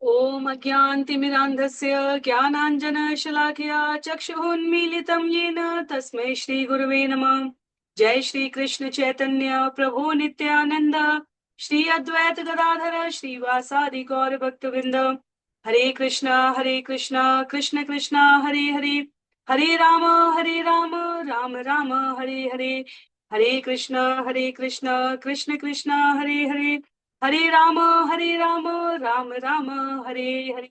ओम अज्ञानतिमिरान्धस्य ज्ञानाञ्जनशलाकया चक्षुरुन्मीलितं येन तस्मै श्रीगुरवे नमः। जय श्री कृष्ण चैतन्य प्रभु नित्यानंद श्री अद्वैत गदाधर श्रीवासादि गौर भक्तवृंद। हरे कृष्णा कृष्ण कृष्ण हरे हरे, हरे राम राम राम हरे हरे। हरे कृष्णा कृष्ण कृष्ण हरे हरे, हरे राम राम राम हरे हरे।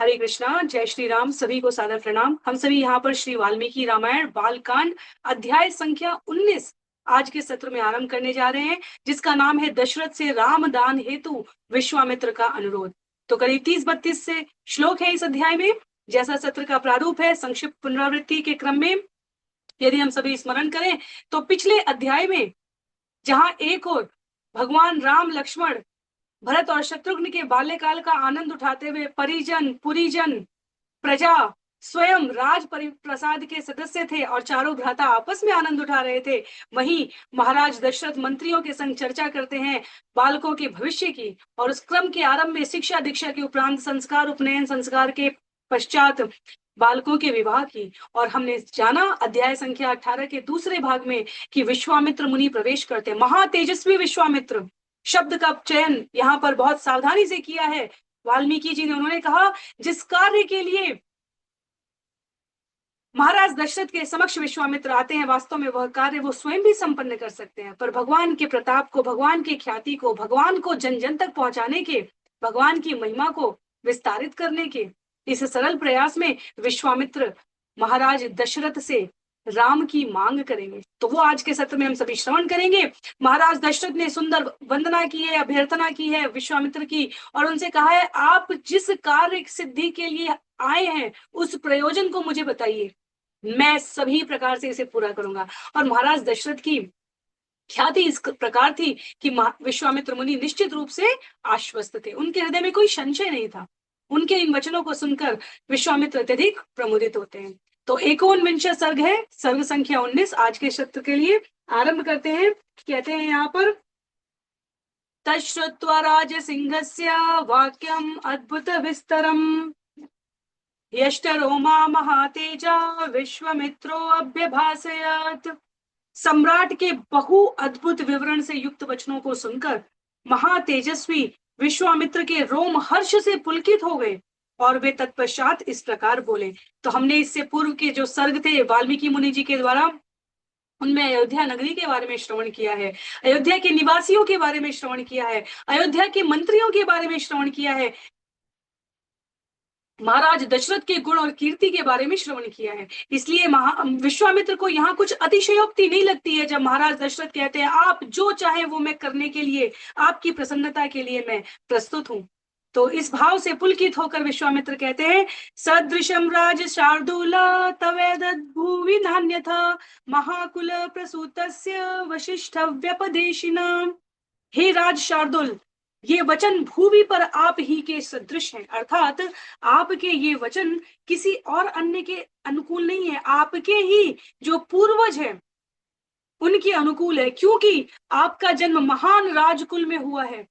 हरे कृष्णा, जय श्री राम। सभी को सादर प्रणाम। हम सभी यहाँ पर श्री वाल्मीकि रामायण बालकांड अध्याय संख्या 19 आज के सत्र में आरंभ करने जा रहे हैं, जिसका नाम है दशरथ से राम दान हेतु विश्वामित्र का अनुरोध। तो करीब 30-32 से श्लोक है इस अध्याय में। जैसा सत्र का प्रारूप है, संक्षिप्त पुनरावृत्ति के क्रम में यदि हम सभी स्मरण करें तो पिछले अध्याय में जहां एक और भगवान राम लक्ष्मण भरत और शत्रुघ्न के बाल्यकाल का आनंद उठाते हुए परिजन पुरीजन प्रजा स्वयं राज प्रसाद के सदस्य थे और चारों भ्राता आपस में आनंद उठा रहे थे, वहीं महाराज दशरथ मंत्रियों के संग चर्चा करते हैं बालकों के भविष्य की। और उस क्रम के आरंभ में शिक्षा दीक्षा के उपरांत संस्कार उपनयन संस्कार के पश्चात बालकों के विवाह की। और हमने जाना अध्याय संख्या 18 के दूसरे भाग में कि विश्वामित्र मुनि प्रवेश करते, महातेजस्वी विश्वामित्र शब्द का चयन यहाँ पर बहुत सावधानी से किया है वाल्मीकि जी ने। उन्होंने कहा जिस कार्य के लिए महाराज दशरथ के समक्ष विश्वामित्र आते हैं, वास्तव में वह कार्य वो स्वयं भी संपन्न कर सकते हैं, पर भगवान के प्रताप को, भगवान की ख्याति को, भगवान को जन जन तक पहुंचाने के, भगवान की महिमा को विस्तारित करने के इस सरल प्रयास में विश्वामित्र महाराज दशरथ से राम की मांग करेंगे। तो वो आज के सत्र में हम सभी श्रवण करेंगे। महाराज दशरथ ने सुंदर वंदना की है, अभ्यर्थना की है विश्वामित्र की, और उनसे कहा है आप जिस कार्य सिद्धि के लिए आए हैं उस प्रयोजन को मुझे बताइए, मैं सभी प्रकार से इसे पूरा करूंगा। और महाराज दशरथ की ख्याति इस प्रकार थी कि विश्वामित्र मुनि निश्चित रूप से आश्वस्त थे, उनके हृदय में कोई संशय नहीं था। उनके इन वचनों को सुनकर विश्वामित्र अत्यधिक प्रमुदित होते हैं। तो 51 सर्ग है, सर्ग संख्या 19 आज के सत्र के लिए आरंभ करते हैं। कहते हैं यहाँ पर तश्रुत्वा राजसिंहस्य वाक्यम अद्भुत विस्तरम यष्टरोमा महातेजा विश्वामित्रो अभ्यभासयत्। सम्राट के बहु अद्भुत विवरण से युक्त वचनों को सुनकर महातेजस्वी विश्वामित्र के रोम हर्ष से पुलकित हो गए और वे तत्पश्चात इस प्रकार बोले। तो हमने इससे पूर्व के जो सर्ग थे वाल्मीकि मुनि जी के द्वारा, उनमें अयोध्या नगरी के बारे में श्रवण किया है, अयोध्या के निवासियों के बारे में श्रवण किया है, अयोध्या के मंत्रियों के बारे में श्रवण किया है, महाराज दशरथ के गुण और कीर्ति के बारे में श्रवण किया है। इसलिए विश्वामित्र को यहाँ कुछ अतिशयोक्ति नहीं लगती है जब महाराज दशरथ कहते हैं आप जो चाहे वो मैं करने के लिए, आपकी प्रसन्नता के लिए मैं प्रस्तुत हूं। तो इस भाव से पुलकित होकर विश्वामित्र कहते हैं सदृशम राज शार्दूला तवेदद् भुवि नान्यथा महाकुल प्रसूतस्य वशिष्ठ व्यपदेशिना। हे राज शार्दुल, ये वचन भूमि पर आप ही के सदृश हैं, अर्थात आपके ये वचन किसी और अन्य के अनुकूल नहीं है, आपके ही जो पूर्वज हैं उनके अनुकूल है, क्योंकि आपका जन्म महान राजकुल में हुआ है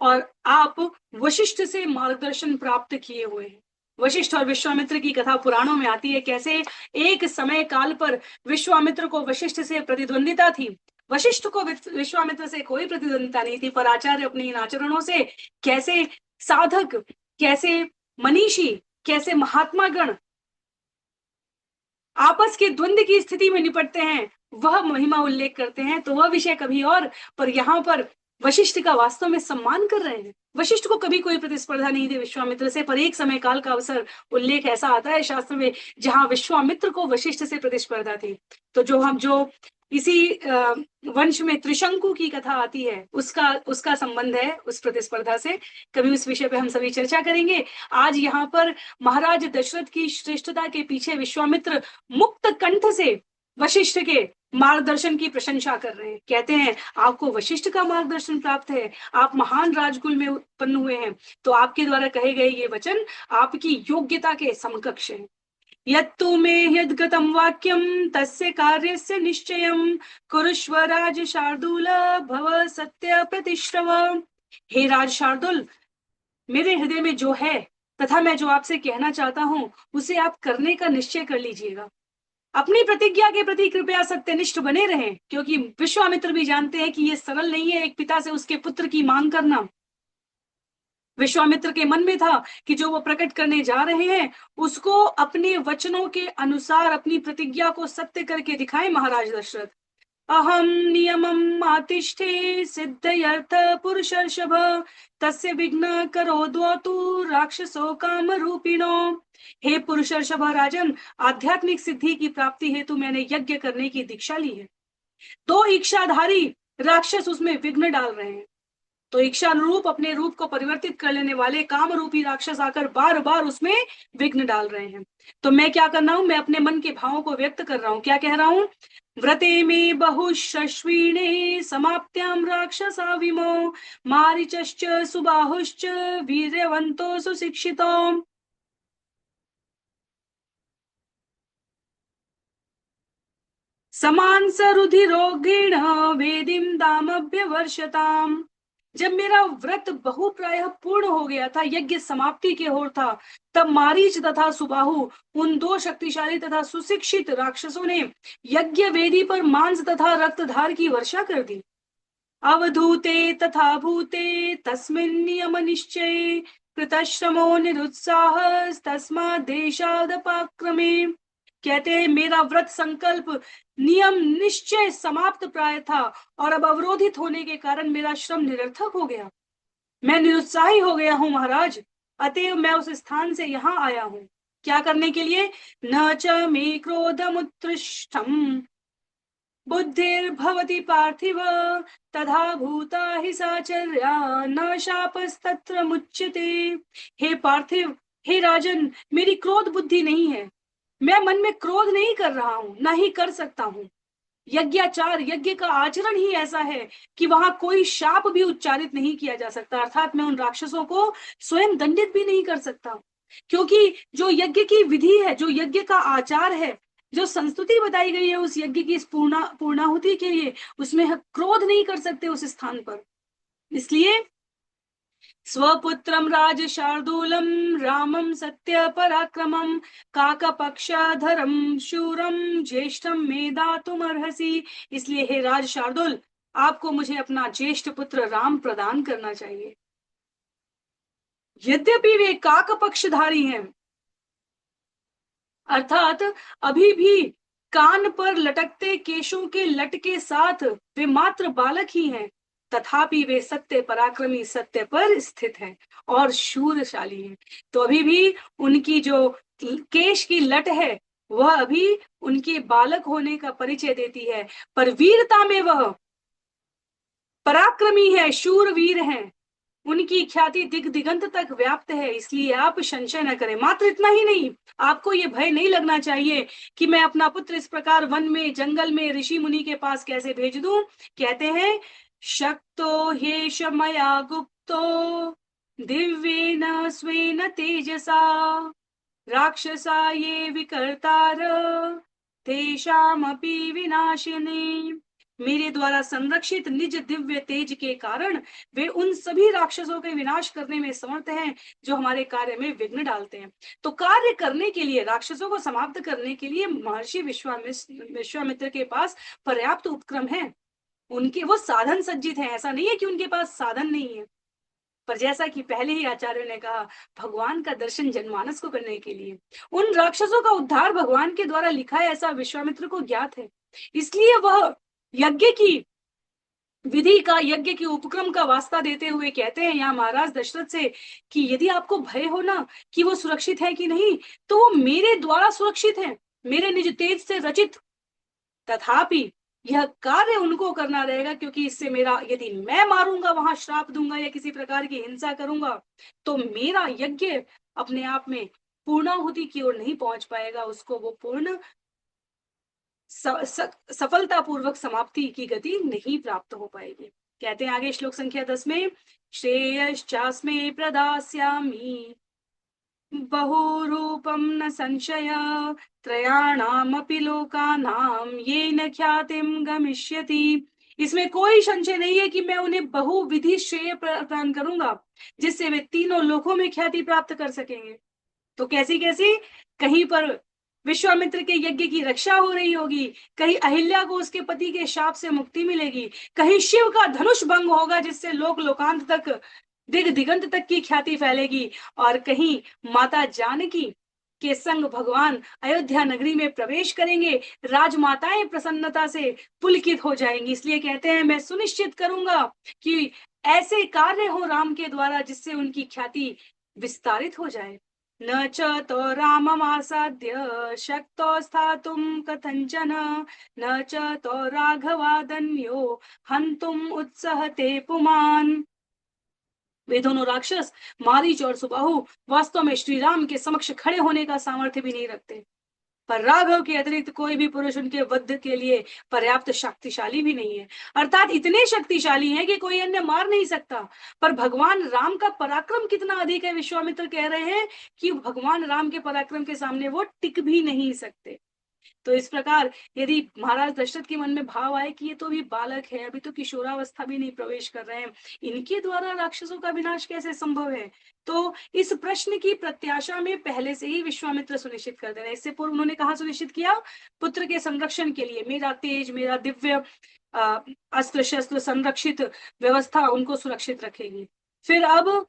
और आप वशिष्ठ से मार्गदर्शन प्राप्त किए हुए हैं। वशिष्ठ और विश्वामित्र की कथा पुराणों में आती है, कैसे एक समय काल पर विश्वामित्र को वशिष्ठ से प्रतिद्वंदिता थी। वशिष्ठ को विश्वामित्र से कोई प्रतिद्वंदिता नहीं थी, पर आचार्य अपने इन आचरणों से कैसे साधक, कैसे मनीषी, कैसे महात्मा गण आपस के द्वंद्व की स्थिति में निपटते हैं वह महिमा उल्लेख करते हैं। तो वह विषय कभी और, पर यहाँ पर वशिष्ठ का वास्तव में सम्मान कर रहे हैं। वशिष्ठ को कभी कोई प्रतिस्पर्धा नहीं थी विश्वामित्र से, पर एक समय काल का अवसर उल्लेख ऐसा आता है शास्त्र में जहां विश्वामित्र को वशिष्ठ से प्रतिस्पर्धा थी। तो जो इसी वंश में त्रिशंकु की कथा आती है उसका संबंध है उस प्रतिस्पर्धा से। कभी उस विषय पे हम सभी चर्चा करेंगे। आज यहाँ पर महाराज दशरथ की श्रेष्ठता के पीछे विश्वामित्र मुक्त कंठ से वशिष्ठ के मार्गदर्शन की प्रशंसा कर रहे हैं। कहते हैं आपको वशिष्ठ का मार्गदर्शन प्राप्त है, आप महान राजकुल में उत्पन्न हुए हैं, तो आपके द्वारा कहे गए ये वचन आपकी योग्यता के समकक्ष है। यत्तु मे यद्गतं वाक्यं तस्य कार्यस्य निश्चयं कुरुष्व राज शार्दूल भव सत्य प्रतिश्रव। हे राज शार्दुल, मेरे हृदय में जो है तथा मैं जो आपसे कहना चाहता हूं उसे आप करने का निश्चय कर लीजिएगा। अपनी प्रतिज्ञा के प्रति कृपया सत्यनिष्ठ बने रहें, क्योंकि विश्वामित्र भी जानते हैं कि यह सरल नहीं है एक पिता से उसके पुत्र की मांग करना। विश्वामित्र के मन में था कि जो वो प्रकट करने जा रहे हैं उसको अपने वचनों के अनुसार अपनी प्रतिज्ञा को सत्य करके दिखाएं। महाराज दशरथ, अहम नियमम आतिष्ठे सिद्धयर्थ पुरुषर्षभ, तस्य विघ्न करो द्वतु राक्षसो काम रूपिणो। हे पुरुषर्षभ राजन, आध्यात्मिक सिद्धि की प्राप्ति हेतु मैंने यज्ञ करने की दीक्षा ली है। दो इच्छाधारी राक्षस उसमें विघ्न डाल रहे हैं। तो इच्छा अनुरूप अपने रूप को परिवर्तित कर लेने वाले काम रूपी राक्षस आकर बार बार उसमें विघ्न डाल रहे हैं। तो मैं क्या कर रहा हूं, मैं अपने मन के भावों को व्यक्त कर रहा हूं। क्या कह रहा हूं, व्रते में बहुश्वीणे समाप्त्याम राक्षसा विमो, मारीचश्च सुबाहुश्च वीर्यवंतो सुशिक्षितो। समान सरुधिरोगेण वेदिम दामभ्यवर्षताम। जब मेरा व्रत बहुप्रायः पूर्ण हो गया था, यज्ञ समाप्ति की ओर था, तब मारीच तथा सुबाहु उन दो शक्तिशाली तथा सुशिक्षित राक्षसों ने यज्ञ वेदी पर मांस तथा रक्तधार की वर्षा कर दी। अवधूते तथा भूते तस्मिन् नियम निश्चये कृतश्रमो निरुत्साह तस्मात् देशादपाक्रमे। कहते हैं मेरा व्रत संकल्प नियम निश्चय समाप्त प्राय था और अब अवरोधित होने के कारण मेरा श्रम निरर्थक हो गया। मैं निरुत्साही हो गया हूं महाराज, अतएव मैं उस स्थान से यहाँ आया हूं। क्या करने के लिए, न च मे क्रोधमुत्कृष्टम बुद्धिर्भवति पार्थिव तथा भूता हि साचर्या न शापस्तत्र मुच्यते। हे पार्थिव, हे राजन, मेरी क्रोध बुद्धि नहीं है। मैं मन में क्रोध नहीं कर रहा हूं, ना ही कर सकता हूं। यज्ञाचार, यज्ञ का आचरण ही ऐसा है कि वहां कोई शाप भी उच्चारित नहीं किया जा सकता, अर्थात मैं उन राक्षसों को स्वयं दंडित भी नहीं कर सकता। क्योंकि जो यज्ञ की विधि है, जो यज्ञ का आचार है, जो संस्तुति बताई गई है उस यज्ञ की पूर्णाहुति के लिए, उसमें हम क्रोध नहीं कर सकते उस स्थान पर। इसलिए स्वपुत्रम राज शार्दूलम रामम सत्य पराक्रमम काकपक्षधरम शूरम ज्येष्ठम मे दातुम अर्हसि। इसलिए हे राज शार्दुल, आपको मुझे अपना ज्येष्ठ पुत्र राम प्रदान करना चाहिए। यद्यपि वे काक पक्षधारी हैं, अर्थात अभी भी कान पर लटकते केशों के लट के साथ वे मात्र बालक ही हैं, तथापि वे सत्य पराक्रमी, सत्य पर स्थित हैं और शूरशाली हैं। तो अभी भी उनकी जो केश की लट है वह अभी उनके बालक होने का परिचय देती है, पर वीरता में वह पराक्रमी है, शूरवीर हैं। उनकी ख्याति दिग दिगंत तक व्याप्त है, इसलिए आप संशय न करें। मात्र इतना ही नहीं, आपको ये भय नहीं लगना चाहिए कि मैं अपना पुत्र इस प्रकार वन में, जंगल में ऋषि मुनि के पास कैसे भेज दूं। कहते हैं शक्तो ह्येष मया गुप्तो दिव्येन स्वेन तेजसा राक्षसा ये विकर्तार तेषामपि विनाशिनी। मेरे द्वारा संरक्षित निज दिव्य तेज के कारण वे उन सभी राक्षसों के विनाश करने में समर्थ हैं जो हमारे कार्य में विघ्न डालते हैं। तो कार्य करने के लिए, राक्षसों को समाप्त करने के लिए महर्षि विश्वामित्र के पास पर्याप्त उपक्रम है। उनके वो साधन सज्जित हैं, ऐसा नहीं है कि उनके पास साधन नहीं है। पर जैसा कि पहले ही आचार्यों ने कहा, भगवान का दर्शन जनमानस को करने के लिए उन राक्षसों का उद्धार भगवान के द्वारा लिखा है, ऐसा विश्वामित्र को ज्ञात है। इसलिए वह यज्ञ की विधि का, यज्ञ के उपक्रम का वास्ता देते हुए कहते हैं यहाँ महाराज दशरथ से कि यदि आपको भय हो ना कि वो सुरक्षित है कि नहीं, तो वो मेरे द्वारा सुरक्षित है, मेरे निज तेज से रचित। तथापि यह कार्य उनको करना रहेगा, क्योंकि इससे मेरा, यदि मैं मारूंगा, वहां श्राप दूंगा या किसी प्रकार की हिंसा करूंगा, तो मेरा यज्ञ अपने आप में पूर्णाहुति की ओर नहीं पहुंच पाएगा, उसको वो पूर्ण सफलतापूर्वक समाप्ति की गति नहीं प्राप्त हो पाएगी। कहते हैं आगे श्लोक संख्या 10 में, श्रेयश्चास्मे प्रदास्यामि बहुरूपम न संशय त्रयाणामपि लोकानां येन ख्यातिम गमिष्यति। इसमें कोई संशय नहीं है कि मैं उन्हें बहुविधि श्रेय प्रदान करूंगा, जिससे वे तीनों लोकों में ख्याति प्राप्त कर सकेंगे। तो कैसी कैसी? कहीं पर विश्वामित्र के यज्ञ की रक्षा हो रही होगी, कहीं अहिल्या को उसके पति के शाप से मुक्ति मिलेगी, कहीं शिव का धनुष भंग होगा जिससे लोक लोकांत तक, दिग दिगंत तक की ख्याति फैलेगी, और कहीं माता जानकी के संग भगवान अयोध्या नगरी में प्रवेश करेंगे, राजमाताएं प्रसन्नता से पुलकित हो जाएंगी। इसलिए कहते हैं मैं सुनिश्चित करूंगा कि ऐसे कार्य हो राम के द्वारा जिससे उनकी ख्याति विस्तारित हो जाए। न च तो राममासाद्य शक्तो स्थातुं कथंचन, न च तो राघवादन्यो हंतुम उत्सहते पुमान। वे दोनों राक्षस मारीच और सुबाहु वास्तव में श्री राम के समक्ष खड़े होने का सामर्थ्य भी नहीं रखते, पर राघव के अतिरिक्त कोई भी पुरुष उनके वध के लिए पर्याप्त शक्तिशाली भी नहीं है। अर्थात इतने शक्तिशाली हैं कि कोई अन्य मार नहीं सकता। पर भगवान राम का पराक्रम कितना अधिक है, विश्वामित्र कह रहे हैं कि भगवान राम के पराक्रम के सामने वो टिक भी नहीं सकते। तो इस प्रकार यदि महाराज दशरथ के मन में भाव आए कि ये तो अभी बालक है, अभी तो किशोरावस्था भी नहीं प्रवेश कर रहे हैं, इनके द्वारा राक्षसों का विनाश कैसे संभव है, तो इस प्रश्न की प्रत्याशा में पहले से ही विश्वामित्र सुनिश्चित कर दे रहे हैं। इससे पूर्व उन्होंने कहा सुनिश्चित किया, पुत्र के संरक्षण के लिए मेरा तेज, मेरा दिव्य अस्त्र शस्त्र संरक्षित व्यवस्था उनको सुरक्षित रखेगी। फिर अब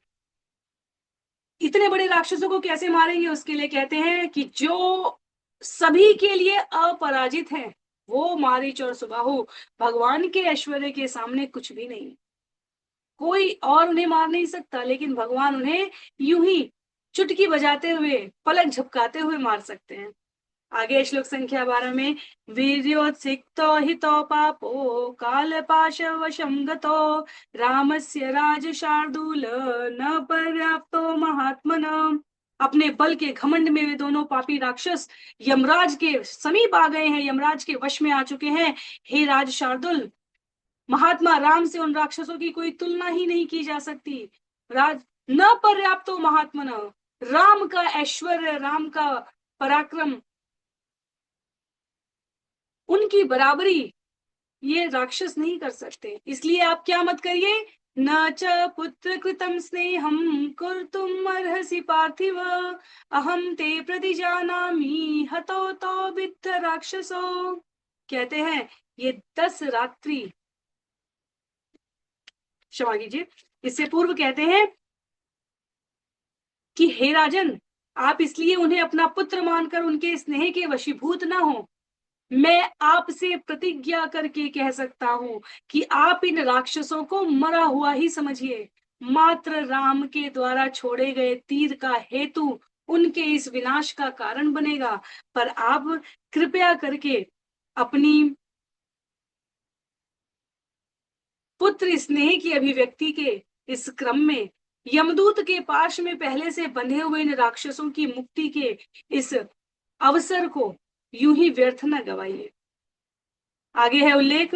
इतने बड़े राक्षसों को कैसे मारेंगे, उसके लिए कहते हैं कि जो सभी के लिए अपराजित है, वो मारीच और सुबाहु भगवान के ऐश्वर्य के सामने कुछ भी नहीं, कोई और उन्हें मार नहीं सकता, लेकिन भगवान उन्हें यूं ही चुटकी बजाते हुए, पलक झपकाते हुए मार सकते हैं। आगे श्लोक संख्या 12 में वीर्योत्सिक्तो हितो पापो कालपाश वशं गतो रामस्य राज शार्दूल न पर्याप्तो महात्मना। अपने बल के घमंड में वे दोनों पापी राक्षस यमराज के समीप आ गए हैं, यमराज के वश में आ चुके हैं। हे राज शार्दुल, महात्मा राम से उन राक्षसों की कोई तुलना ही नहीं की जा सकती। राज न पर्याप्तो महात्मना, राम का ऐश्वर्य, राम का पराक्रम, उनकी बराबरी ये राक्षस नहीं कर सकते। इसलिए आप क्या मत करिए, न च पुत्र कृतम स्नेहम कुर्तुम अर्हसि पार्थिव अहम ते प्रतिजानामि हतो तो वित्त राक्षसो। कहते हैं ये 10 रात्रि, क्षमा कीजिए, इससे पूर्व कहते हैं कि हे राजन, आप इसलिए उन्हें अपना पुत्र मानकर उनके स्नेह के वशीभूत ना हो। मैं आपसे प्रतिज्ञा करके कह सकता हूं कि आप इन राक्षसों को मरा हुआ ही समझिए। मात्र राम के द्वारा छोड़े गए तीर का हेतु उनके इस विनाश का कारण बनेगा। पर आप कृपया करके अपनी पुत्र स्नेह की अभिव्यक्ति के इस क्रम में यमदूत के पाश में पहले से बंधे हुए इन राक्षसों की मुक्ति के इस अवसर को यूं ही व्यर्थ न गवाइए। आगे है उल्लेख,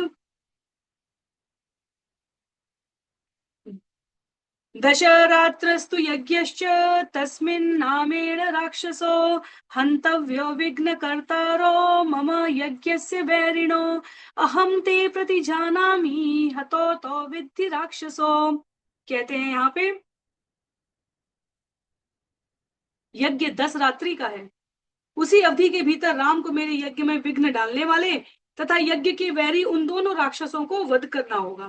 दशरात्रस्तु यज्ञश्च तस्मिन्नामेन राक्षसो हन्तव्यो विघ्नकर्तारो मम यज्ञस्य वैरिणो अहम ते प्रतिजानामि हतो तो विद्धि राक्षसो। कहते हैं यहाँ पे यज्ञ 10 रात्रि का है, उसी अवधि के भीतर राम को मेरे यज्ञ में विघ्न डालने वाले तथा यज्ञ के वैरी उन दोनों राक्षसों को वध करना होगा।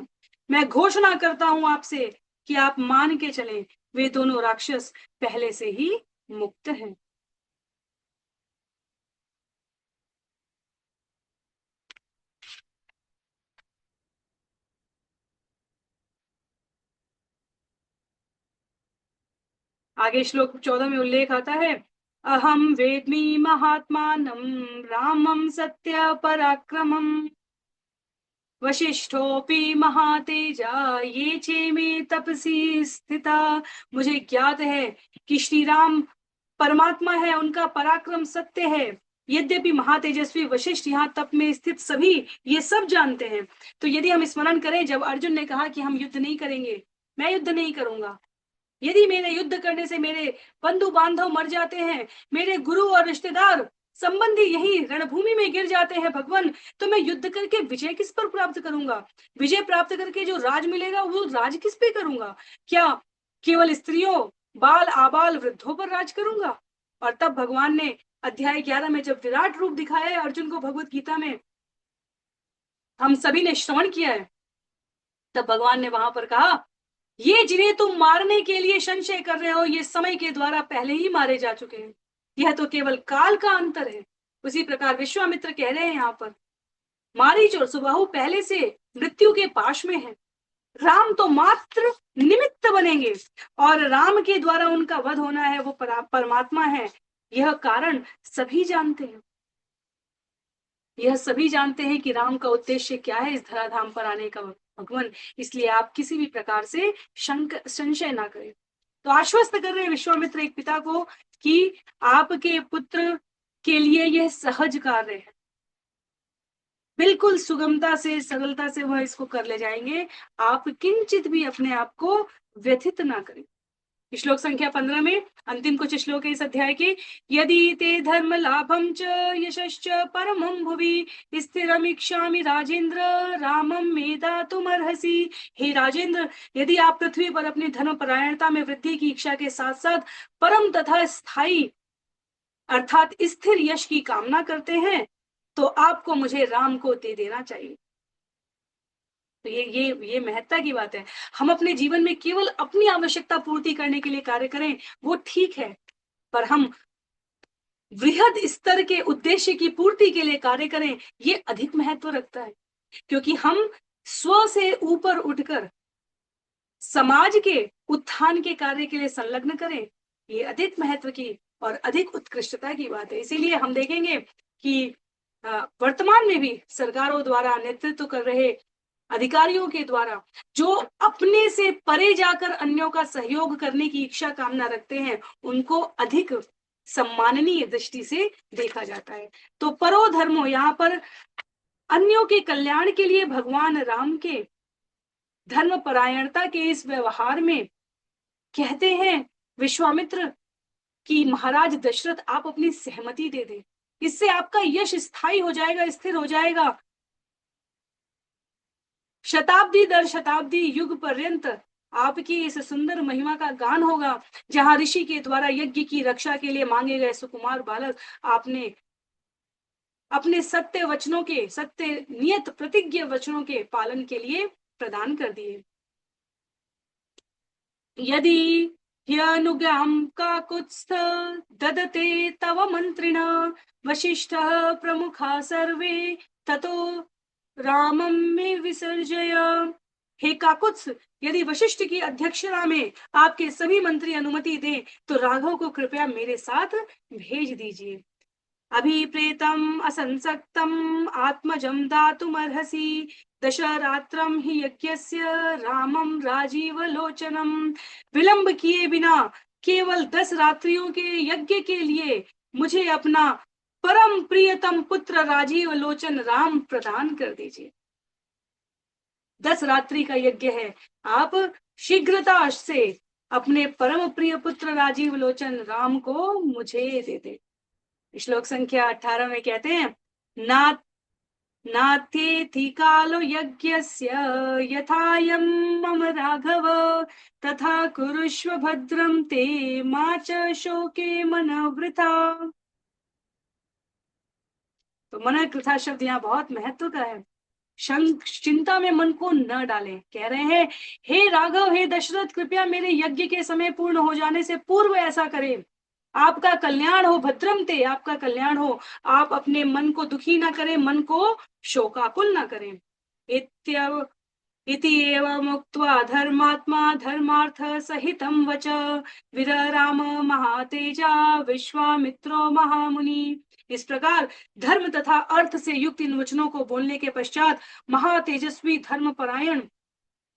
मैं घोषणा करता हूं आपसे कि आप मान के चलें, वे दोनों राक्षस पहले से ही मुक्त हैं। आगे श्लोक 14 में उल्लेख आता है, अहम वेद्मि महात्मानं रामं सत्य पराक्रमम् वशिष्ठोपि महातेजा ये चेमे तपसी स्थिता। मुझे ज्ञात है कि श्री राम परमात्मा है, उनका पराक्रम सत्य है। यद्यपि महातेजस्वी वशिष्ठ यहाँ तप में स्थित सभी ये सब जानते हैं। तो यदि हम स्मरण करें, जब अर्जुन ने कहा कि हम युद्ध नहीं करेंगे, मैं युद्ध नहीं करूंगा, यदि मेरे युद्ध करने से मेरे बंधु बांधव मर जाते हैं, मेरे गुरु और रिश्तेदार संबंधी यही रणभूमि में गिर जाते हैं भगवान, तो मैं युद्ध करके विजय किस पर प्राप्त करूंगा? विजय प्राप्त करके जो राज मिलेगा वो राज किस पे करूंगा? क्या केवल स्त्रियों, बाल आबाल वृद्धों पर राज करूंगा? और तब भगवान ने अध्याय 11 में जब विराट रूप दिखाया है अर्जुन को, भगवत गीता में हम सभी ने श्रवण किया है, तब भगवान ने वहां पर कहा, ये जिन्हें तुम मारने के लिए संशय कर रहे हो, ये समय के द्वारा पहले ही मारे जा चुके हैं, यह तो केवल काल का अंतर है। उसी प्रकार विश्वामित्र कह रहे हैं यहाँ पर, मारीच और सुबाहु पहले से मृत्यु के पाश में है, राम तो मात्र निमित्त बनेंगे, और राम के द्वारा उनका वध होना है, वो परमात्मा है। यह कारण सभी जानते हैं, यह सभी जानते हैं कि राम का उद्देश्य क्या है इस धराधाम पर आने का भगवान, इसलिए आप किसी भी प्रकार से संशय ना करें। तो आश्वस्त कर रहे विश्वामित्र एक पिता को कि आपके पुत्र के लिए यह सहज कार्य है, बिल्कुल सुगमता से सरलता से वह इसको कर ले जाएंगे, आप किंचित भी अपने आप को व्यथित ना करें। श्लोक संख्या 15 में अंतिम कुछ श्लोक है इस अध्याय के, यदि ते धर्म लाभम च यशश्च परमं भुवि स्थिरमिच्छामि राजेंद्र रामम मेधातुमर्हसि। हे राजेंद्र, यदि आप पृथ्वी पर अपनी धर्म परायणता में वृद्धि की इच्छा के साथ साथ परम तथा स्थायी अर्थात स्थिर यश की कामना करते हैं, तो आपको मुझे राम को दे देना चाहिए। तो ये महत्ता की बात है। हम अपने जीवन में केवल अपनी आवश्यकता पूर्ति करने के लिए कार्य करें, वो ठीक है, पर हम वृहद स्तर के उद्देश्य की पूर्ति के लिए कार्य करें, ये अधिक महत्व रखता है, क्योंकि हम स्व से ऊपर उठकर समाज के उत्थान के कार्य के लिए संलग्न करें, ये अधिक महत्व की और अधिक उत्कृष्टता की बात है। इसीलिए हम देखेंगे कि वर्तमान में भी सरकारों द्वारा नेतृत्व कर रहे अधिकारियों के द्वारा जो अपने से परे जाकर अन्यों का सहयोग करने की इच्छा कामना रखते हैं, उनको अधिक सम्माननीय दृष्टि से देखा जाता है। तो परो धर्मो, यहाँ पर अन्यों के कल्याण के लिए भगवान राम के धर्म परायणता के इस व्यवहार में कहते हैं विश्वामित्र कि महाराज दशरथ आप अपनी सहमति दे दें, इससे आपका यश स्थायी हो जाएगा, स्थिर हो जाएगा, शताब्दी दर शताब्दी युग पर्यंत आपकी इस सुंदर महिमा का गान होगा। जहां ऋषि के द्वारा यज्ञ की रक्षा के लिए मांगे गए सुकुमार बालक आपने अपने सत्य वचनों के, सत्य नियत प्रतिज्ञ वचनों के पालन के लिए प्रदान कर दिए। यदि ह्यनुज्ञां काकुत्स्थ ददते तव मंत्रिण वशिष्ठः प्रमुखा सर्वे ततो रामम में विसर्जय। हे काकुत्स, यदि वशिष्ठ की अध्यक्षता में आपके सभी मंत्री अनुमति दें, तो राघव को कृपया मेरे साथ भेज दीजिए। अभिप्रेतम असंसक्तम आत्मजम दातुमर्हसि दशरात्रम ही यज्ञस्य रामम राजीव लोचनम। विलंब किए बिना केवल 10 रात्रियों के यज्ञ के लिए मुझे अपना परम प्रियतम पुत्र राजीव लोचन राम प्रदान कर दीजिए। 10 रात्रि का यज्ञ है, आप शीघ्रता से अपने परम प्रिय पुत्र राजीव लोचन राम को मुझे दे दे। श्लोक संख्या 18 में कहते हैं, ना नाथेति कालो यज्ञस्य यथायं मम राघव तथा कुरुष्व भद्रं ते मा च शोके मन वृथा। तो मन कृथा शब्द यहाँ बहुत महत्व का है। चिंता में मन को न डालें। कह रहे हैं, हे राघव, हे दशरथ, कृपया मेरे यज्ञ के समय पूर्ण हो जाने से पूर्व ऐसा करें। आपका कल्याण हो, भद्रम ते, आपका कल्याण हो। आप अपने मन को दुखी ना करें, मन को शोकाकुल ना करें। इति एवं उक्त्वा धर्मात्मा धर्मार्थ सहितं वच विरराम महातेजा विश्वामित्रो महामुनि। इस प्रकार धर्म तथा अर्थ से युक्त इन वचनों को बोलने के पश्चात महातेजस्वी धर्मपरायण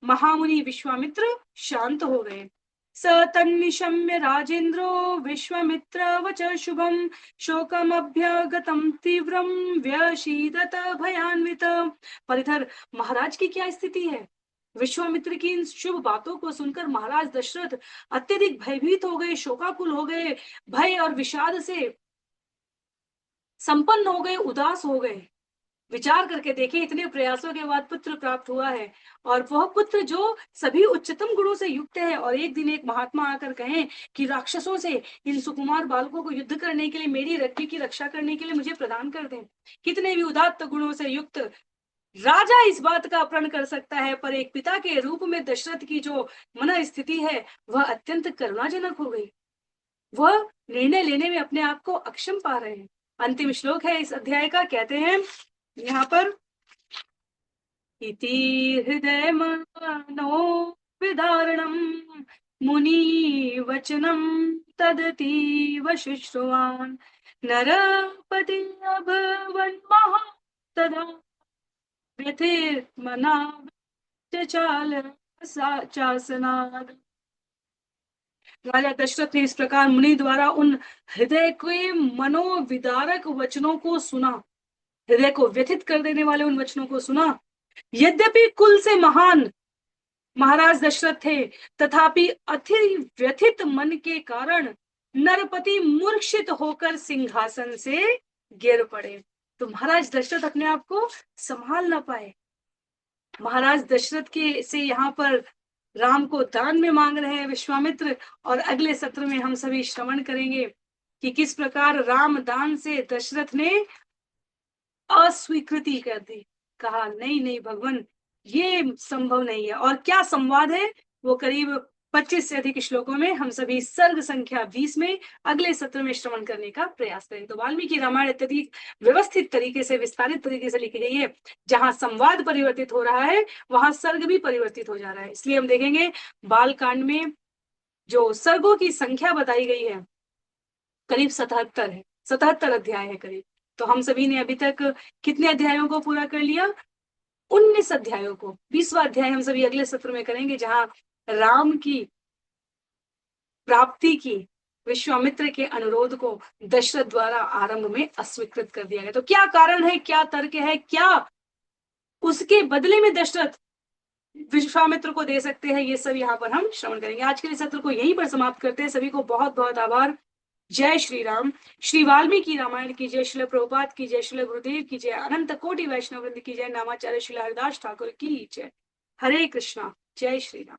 महामुनि विश्वामित्र शांत हो गए। स तन्निशम्य राजेन्द्रो विश्वामित्र वच शुभम शोकमभ्यगतं तीव्रम व्यशीदत भयान्वित। पर इधर महाराज की क्या स्थिति है? विश्वामित्र की इन शुभ बातों को सुनकर महाराज दशरथ अत्यधिक भयभीत हो गए, शोकाकुल हो गए, भय और विषाद से संपन्न हो गए, उदास हो गए। विचार करके देखिए, इतने प्रयासों के बाद पुत्र प्राप्त हुआ है, और वह पुत्र जो सभी उच्चतम गुणों से युक्त है, और एक दिन एक महात्मा आकर कहें कि राक्षसों से इन सुकुमार बालकों को युद्ध करने के लिए, मेरी रज्ञ की रक्षा करने के लिए मुझे प्रदान कर दें। कितने भी उदात्त गुणों से युक्त राजा इस बात का प्रण कर सकता है, पर एक पिता के रूप में दशरथ की जो मन स्थिति है वह अत्यंत करुणाजनक हो गई। वह निर्णय लेने में अपने आप को अक्षम पा रहे हैं। अंतिम श्लोक है इस अध्याय का, कहते हैं यहाँ पर, इति हृदय मानो विदारणम मुनि वचनम तदतीव शुश्रुवान नरपति अभवन् महा तदा व्यथिर्मना चाल चासनाद। राजा दशरथ ने इस प्रकार मुनि द्वारा उन हृदय के मनोविदारक वचनों को सुना, हृदय को व्यथित कर देने वाले उन वचनों को सुना। यद्यपि कुल से महान महाराज दशरथ थे, तथापि अति व्यथित मन के कारण नरपति मूर्छित होकर सिंहासन से गिर पड़े। तो महाराज दशरथ अपने आप को संभाल न पाए। महाराज दशरथ के से यहाँ पर राम को दान में मांग रहे हैं विश्वामित्र, और अगले सत्र में हम सभी श्रवण करेंगे कि किस प्रकार राम दान से दशरथ ने अस्वीकृति कर दी, कहा नहीं नहीं भगवान, ये संभव नहीं है। और क्या संवाद है वो करीब 25 से अधिक श्लोकों में हम सभी सर्ग संख्या 20 में अगले सत्र में श्रवण करने का प्रयास करें। तो वाल्मीकि रामायण अत्यधिक व्यवस्थित तरीके से, विस्तारित तरीके से लिखी गई है। जहां संवाद परिवर्तित हो रहा है वहां सर्ग भी परिवर्तित हो जा रहा है। इसलिए हम देखेंगे बाल कांड में जो सर्गों की संख्या बताई गई है करीब 77 है, 77 अध्याय है करीब। तो हम सभी ने अभी तक कितने अध्यायों को पूरा कर लिया? 19 अध्यायों को। 20वां अध्याय हम सभी अगले सत्र में करेंगे, जहां राम की प्राप्ति की विश्वामित्र के अनुरोध को दशरथ द्वारा आरंभ में अस्वीकृत कर दिया गया। तो क्या कारण है, क्या तर्क है, क्या उसके बदले में दशरथ विश्वामित्र को दे सकते हैं, ये सब यहाँ पर हम श्रवण करेंगे। आज के लिए सत्र को यहीं पर समाप्त करते हैं। सभी को बहुत बहुत आभार। जय श्री राम। श्री वाल्मीकि रामायण की जय, श्रील प्रभुपाद की जय, श्रील गुरुदेव की जय, अनंत कोटि वैष्णव वृंद की जय, नामाचार्य श्रील हरिदास ठाकुर की जय। हरे कृष्णा। जय श्री राम।